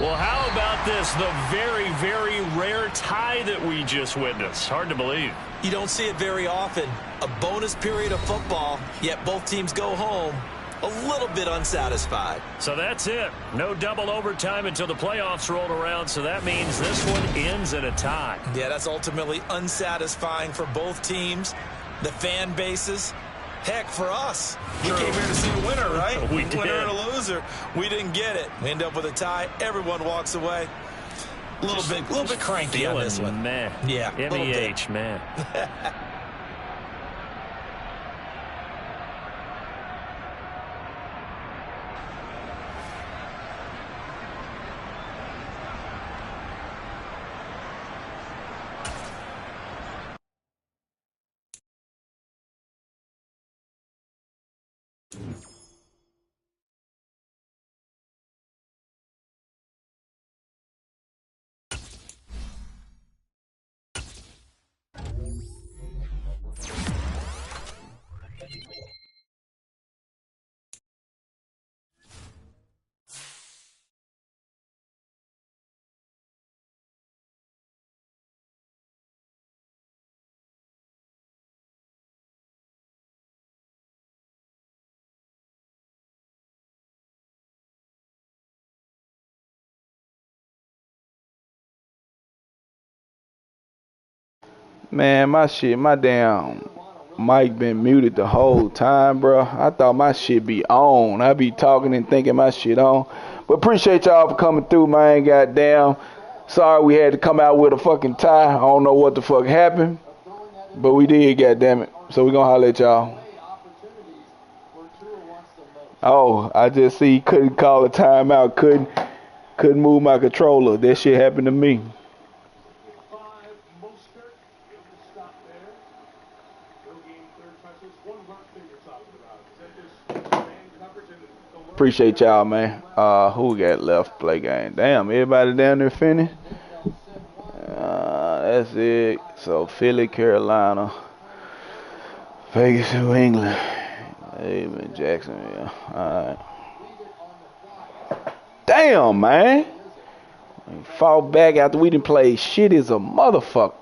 A: Well, how about this? The very, very rare tie that we just witnessed. Hard to believe.
D: You don't see it very often. A bonus period of football, yet both teams go home a little bit unsatisfied.
A: So that's it. No double overtime until the playoffs rolled around, so that means this one ends in a tie.
D: Yeah, that's ultimately unsatisfying for both teams, the fan bases. Heck, for us, we came here to see a winner, right?
A: We did.
D: Winner and a loser. We didn't get it. We end up with a tie. Everyone walks away. A little bit cranky on this one.
A: Man.
D: Yeah,
A: MEH, man.
F: Man, my damn mic been muted the whole time, bro. I thought my shit be on. I be talking and thinking my shit on. But appreciate y'all for coming through, man. Goddamn. Sorry we had to come out with a fucking tie. I don't know what the fuck happened. But we did, goddammit. So we gonna holler at y'all. Oh, I just see couldn't call a timeout. Couldn't move my controller. That shit happened to me. Appreciate y'all, man. Who we got left play game? Damn, everybody down there finished. That's it. So Philly, Carolina, Vegas, New England, even Jacksonville. All right. Damn, man. Fall back after we didn't play shit as a motherfucker.